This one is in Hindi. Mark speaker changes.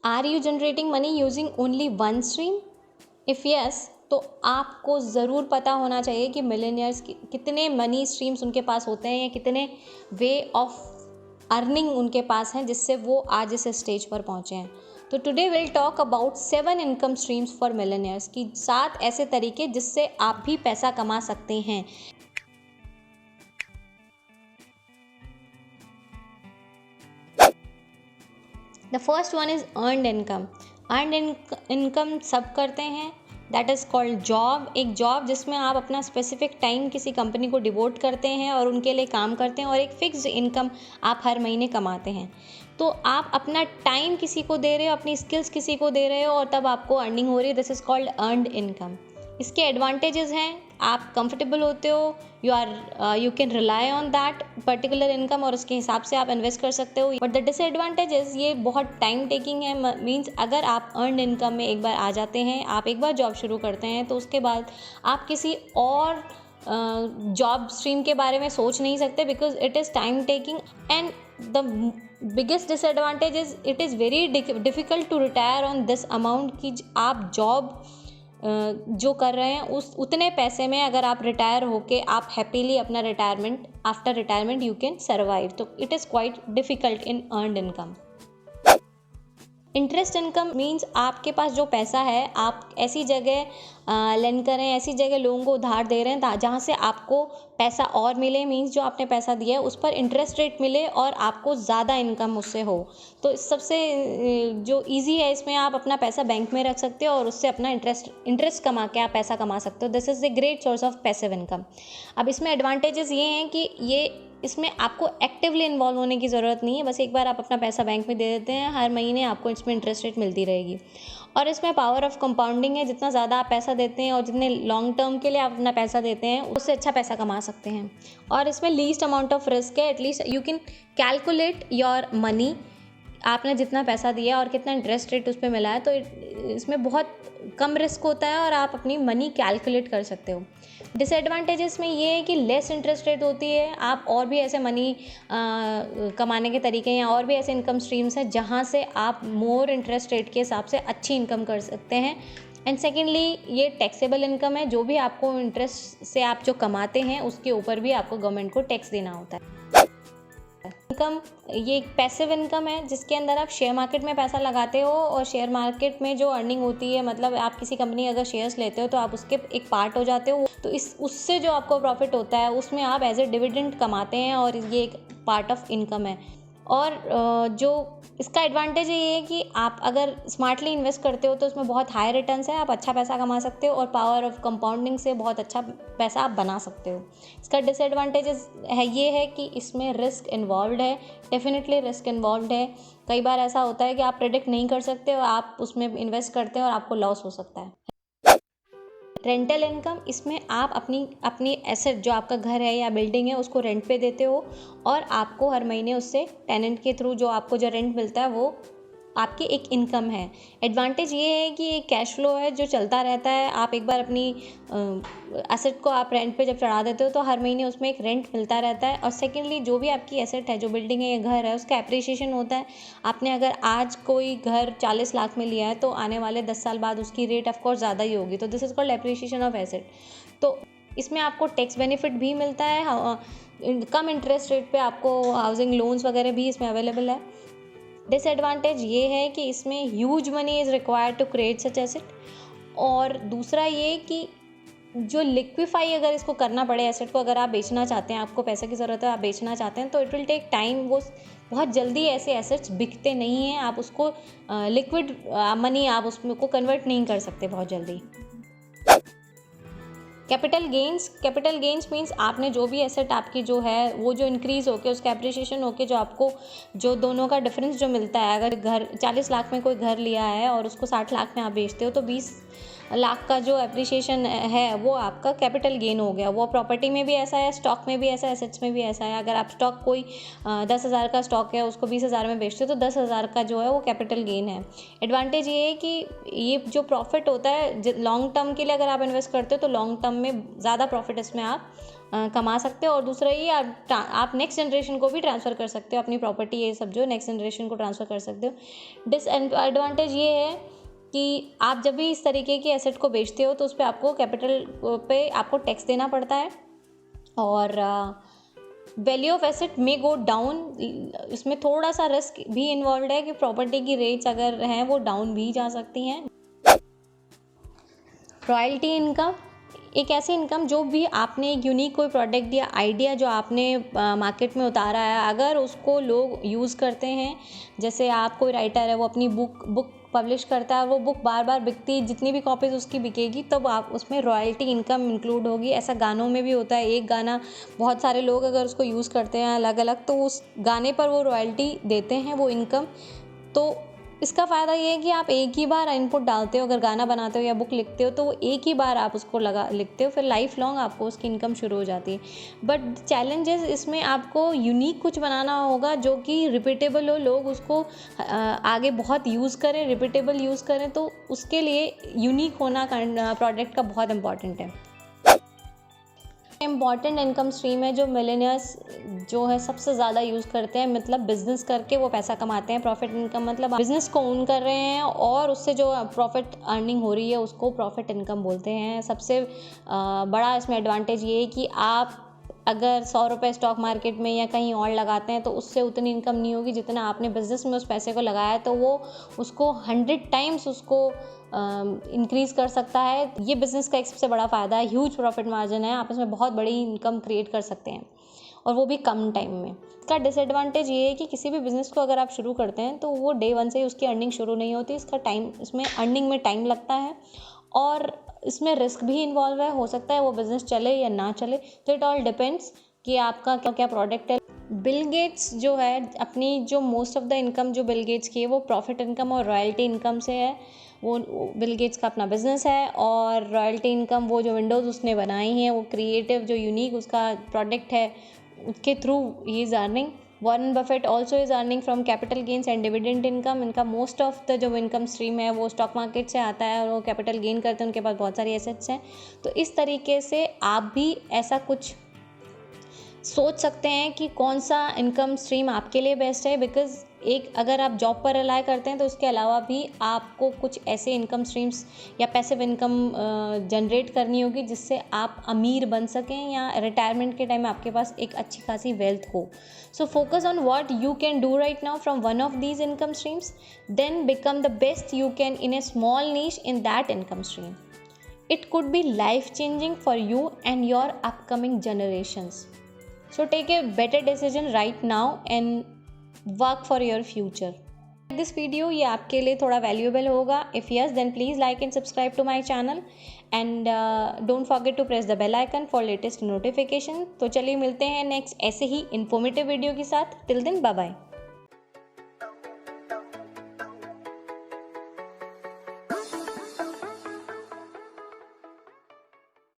Speaker 1: Are you generating money using only one stream? If yes, तो आपको ज़रूर पता होना चाहिए कि मिलेनियर्स कितने मनी स्ट्रीम्स उनके पास होते हैं या कितने वे ऑफ अर्निंग उनके पास हैं जिससे वो आज इस स्टेज पर पहुंचे हैं। तो today will talk about 7 income streams for millionaires, की 7 ऐसे तरीके जिससे आप भी पैसा कमा सकते हैं। The first one is earned income. Earned income सब करते हैं, दैट इज़ कॉल्ड जॉब। एक जॉब जिसमें आप अपना स्पेसिफिक टाइम किसी कंपनी को डिवोट करते हैं और उनके लिए काम करते हैं और एक फिक्स्ड इनकम आप हर महीने कमाते हैं। तो आप अपना टाइम किसी को दे रहे हो, अपनी स्किल्स किसी को दे रहे हो और तब आपको अर्निंग हो रही है। This is called earned income. इसके एडवांटेजेस हैं, आप कंफर्टेबल होते हो, you can rely on that particular income और उसके हिसाब से आप इन्वेस्ट कर सकते हो। बट द डिसएडवांटेजेस, ये बहुत टाइम टेकिंग है। मीन्स अगर आप अर्नड इनकम में एक बार आ जाते हैं, आप एक बार जॉब शुरू करते हैं, तो उसके बाद आप किसी और जॉब स्ट्रीम के बारे में सोच नहीं सकते, because it is time taking. And the biggest disadvantage is it is very difficult to retire on this amount, कि आप जॉब जो कर रहे हैं उस उतने पैसे में अगर आप रिटायर होके आप हैप्पीली अपना retirement, after retirement you can survive. तो it is quite difficult in earned income. Interest income means आपके पास जो पैसा है आप ऐसी जगह लेंड करें, ऐसी जगह लोगों को उधार दे रहे हैं जहाँ से आपको पैसा और मिले। मीन्स जो आपने पैसा दिया है उस पर इंटरेस्ट रेट मिले और आपको ज़्यादा इनकम उससे हो। तो सबसे जो इजी है, इसमें आप अपना पैसा बैंक में रख सकते हो और उससे अपना इंटरेस्ट कमा के आप पैसा कमा सकते हो। This is the great source of passive income. अब इसमें एडवांटेजेस ये हैं कि इसमें आपको एक्टिवली इन्वॉल्व होने की ज़रूरत नहीं है। बस एक बार आप अपना पैसा बैंक में दे देते हैं, हर महीने आपको इसमें इंटरेस्ट रेट मिलती रहेगी। और इसमें पावर ऑफ कंपाउंडिंग है, जितना ज़्यादा आप पैसा देते हैं और जितने लॉन्ग टर्म के लिए आप अपना पैसा देते हैं उससे अच्छा पैसा कमा सकते हैं। और इसमें लीस्ट अमाउंट ऑफ रिस्क है, at least you can calculate your money. आपने जितना पैसा दिया और कितना इंटरेस्ट रेट उस पर मिला है, तो इसमें बहुत कम रिस्क होता है और आप अपनी मनी कैलकुलेट कर सकते हो। डिसएडवांटेजेस में ये है कि लेस इंटरेस्ट रेट होती है। आप और भी ऐसे मनी कमाने के तरीके हैं, और भी ऐसे इनकम स्ट्रीम्स हैं जहाँ से आप मोर इंटरेस्ट रेट के हिसाब से अच्छी इनकम कर सकते हैं। एंड सेकेंडली, ये टैक्सेबल इनकम है। जो भी आपको इंटरेस्ट से आप जो कमाते हैं उसके ऊपर भी आपको गवर्नमेंट को टैक्स देना होता है। इनकम, ये एक पैसिव इनकम है जिसके अंदर आप शेयर मार्केट में पैसा लगाते हो और शेयर मार्केट में जो अर्निंग होती है, मतलब आप किसी कंपनी अगर शेयर्स लेते हो तो आप उसके एक पार्ट हो जाते हो। तो उससे जो आपको प्रॉफिट होता है उसमें आप एज ए डिविडेंड कमाते हैं और ये एक पार्ट ऑफ इनकम है। और जो इसका एडवांटेज ये है कि आप अगर स्मार्टली इन्वेस्ट करते हो तो उसमें बहुत हाई रिटर्न्स है, आप अच्छा पैसा कमा सकते हो और पावर ऑफ कंपाउंडिंग से बहुत अच्छा पैसा आप बना सकते हो। इसका डिसएडवांटेजेस है ये है कि इसमें रिस्क इन्वॉल्व है, डेफिनेटली रिस्क इन्वॉल्व है। कई बार ऐसा होता है कि आप प्रेडिक्ट नहीं कर सकते और आप उसमें इन्वेस्ट करते हैं और आपको लॉस हो सकता है। रेंटल इनकम, इसमें आप अपनी एसेट, जो आपका घर है या बिल्डिंग है, उसको रेंट पे देते हो और आपको हर महीने उससे टेनेंट के थ्रू जो आपको जो रेंट मिलता है वो आपकी एक इनकम है। एडवांटेज ये है कि एक कैश फ्लो है जो चलता रहता है। आप एक बार अपनी एसेट को आप रेंट पे जब चढ़ा देते हो तो हर महीने उसमें एक रेंट मिलता रहता है। और सेकेंडली, जो भी आपकी एसेट है, जो बिल्डिंग है या घर है, उसका एप्रिसिएशन होता है। आपने अगर आज कोई घर 40 लाख में लिया है तो आने वाले 10 साल बाद उसकी रेट ऑफकोर्स ज़्यादा ही होगी। तो this is called appreciation of asset. तो इसमें आपको टैक्स बेनिफिट भी मिलता है, कम इंटरेस्ट रेट पे आपको हाउसिंग लोन्स वगैरह भी इसमें अवेलेबल है। डिसएडवांटेज ये है कि इसमें huge money is required to create such asset. और दूसरा ये कि जो लिक्विफाई अगर इसको करना पड़े एसेट को, अगर आप बेचना चाहते हैं, आपको पैसे की ज़रूरत है, आप बेचना चाहते हैं, तो इट विल टेक टाइम। वो बहुत जल्दी ऐसे एसेट्स बिकते नहीं हैं। आप उसको लिक्विड मनी आप उसमें को कन्वर्ट नहीं कर सकते बहुत जल्दी। कैपिटल गेंस मीन्स आपने जो भी एसेट आपकी जो है वो जो इंक्रीज़ होके उसका एप्रिसिएशन होके जो आपको जो दोनों का डिफरेंस जो मिलता है, अगर घर 40 लाख में कोई घर लिया है और उसको 60 लाख में आप बेचते हो तो 20 लाख का जो एप्रिसिएशन है वो आपका कैपिटल गेन हो गया। वो प्रॉपर्टी में भी ऐसा है, स्टॉक में भी ऐसा है, एसेट्स में भी ऐसा है। अगर आप स्टॉक कोई 10,000 का स्टॉक है उसको 20,000 में बेचते हो तो 10,000 का जो है वो कैपिटल गेन है। एडवांटेज ये है कि ये जो प्रॉफिट होता है लॉन्ग टर्म के लिए अगर आप इन्वेस्ट करते हो तो लॉन्ग टर्म में ज़्यादा प्रॉफिट इसमें आप कमा सकते हो, और दूसरा ये आप नेक्स्ट जनरेशन को भी ट्रांसफ़र कर सकते हो अपनी प्रॉपर्टी, ये सब जो नेक्स्ट जनरेशन को ट्रांसफ़र कर सकते हो। डिसएडवांटेज ये है कि आप जब भी इस तरीके के एसेट को बेचते हो तो उस पे आपको कैपिटल पे आपको टैक्स देना पड़ता है, और वैल्यू ऑफ एसेट में गो डाउन। इसमें थोड़ा सा रिस्क भी इन्वॉल्व है कि प्रॉपर्टी की रेट्स अगर हैं वो डाउन भी जा सकती हैं। रॉयल्टी इनकम एक ऐसी इनकम जो भी आपने एक यूनिक कोई प्रोडक्ट या आइडिया जो आपने मार्केट में उतारा है, अगर उसको लोग यूज़ करते हैं, जैसे आप कोई राइटर है वो अपनी बुक पब्लिश करता है, वो बुक बार बार बिकती, जितनी भी कॉपीज़ उसकी बिकेगी तब आप उसमें रॉयल्टी इनकम इंक्लूड होगी। ऐसा गानों में भी होता है, एक गाना बहुत सारे लोग अगर उसको यूज़ करते हैं अलग अलग, तो उस गाने पर वो रॉयल्टी देते हैं, वो इनकम। तो इसका फ़ायदा ये है कि आप एक ही बार इनपुट डालते हो, अगर गाना बनाते हो या बुक लिखते हो तो एक ही बार आप उसको लिखते हो, फिर लाइफ लॉन्ग आपको उसकी इनकम शुरू हो जाती है। बट चैलेंजेस इसमें आपको यूनिक कुछ बनाना होगा जो कि रिपीटेबल हो, लोग उसको आगे बहुत यूज़ करें, रिपीटेबल यूज़ करें, तो उसके लिए यूनिक होना प्रोडक्ट का बहुत इंपॉर्टेंट है। इम्पॉर्टेंट इनकम स्ट्रीम है जो मिलेनियर्स जो है सबसे ज़्यादा यूज़ करते हैं, मतलब बिज़नेस करके वो पैसा कमाते हैं। प्रॉफिट इनकम मतलब बिज़नेस को ओन कर रहे हैं और उससे जो प्रॉफिट अर्निंग हो रही है उसको प्रॉफिट इनकम बोलते हैं। सबसे बड़ा इसमें एडवांटेज ये है कि आप अगर 100 रुपये स्टॉक मार्केट में या कहीं और लगाते हैं तो उससे उतनी इनकम नहीं होगी जितना आपने बिज़नेस में उस पैसे को लगाया है, तो वो उसको 100 टाइम्स उसको इंक्रीज़ कर सकता है। ये बिज़नेस का एक सबसे बड़ा फ़ायदा है, ह्यूज प्रॉफिट मार्जिन है, आप इसमें बहुत बड़ी इनकम क्रिएट कर सकते हैं और वो भी कम टाइम में। इसका डिसएडवांटेज ये है कि किसी भी बिज़नेस को अगर आप शुरू करते हैं तो वो डे 1 से ही उसकी अर्निंग शुरू नहीं होती, इसमें अर्निंग में टाइम लगता है और इसमें रिस्क भी इन्वॉल्व है। हो सकता है वो बिज़नेस चले या ना चले, तो इट ऑल डिपेंड्स कि आपका क्या प्रोडक्ट है। बिल गेट्स जो है अपनी जो मोस्ट ऑफ द इनकम जो बिल गेट्स की है वो प्रॉफिट इनकम और रॉयल्टी इनकम से है। वो बिल गेट्स का अपना बिजनेस है, और रॉयल्टी इनकम वो जो विंडोज़ उसने बनाई हैं, वो क्रिएटिव जो यूनिक उसका प्रोडक्ट है उसके through he is earning. Warren Buffett also is earning from capital gains and dividend income. इनका मोस्ट ऑफ द जो इनकम स्ट्रीम है वो स्टॉक मार्केट से आता है और वो कैपिटल गेन करते हैं, उनके पास बहुत सारी एसेट्स हैं। तो इस तरीके से आप भी ऐसा कुछ सोच सकते हैं कि कौन सा इनकम स्ट्रीम आपके लिए बेस्ट है, बिकॉज़ एक अगर आप जॉब पर रिलाय करते हैं तो उसके अलावा भी आपको कुछ ऐसे इनकम स्ट्रीम्स या पैसिव इनकम जनरेट करनी होगी जिससे आप अमीर बन सकें या रिटायरमेंट के टाइम आपके पास एक अच्छी खासी वेल्थ हो। So focus on what you can do right now from one of these income streams, then become the best you can in a small niche in that income stream. It could be life changing for you and your upcoming generations. So take a better decision right now and work for your future. This video ये आपके लिए थोड़ा valuable होगा. If yes, then please like and subscribe to my channel and don't forget to press the bell icon for latest notification. तो चलिए मिलते हैं next ऐसे ही informative video के साथ. Till then, bye bye.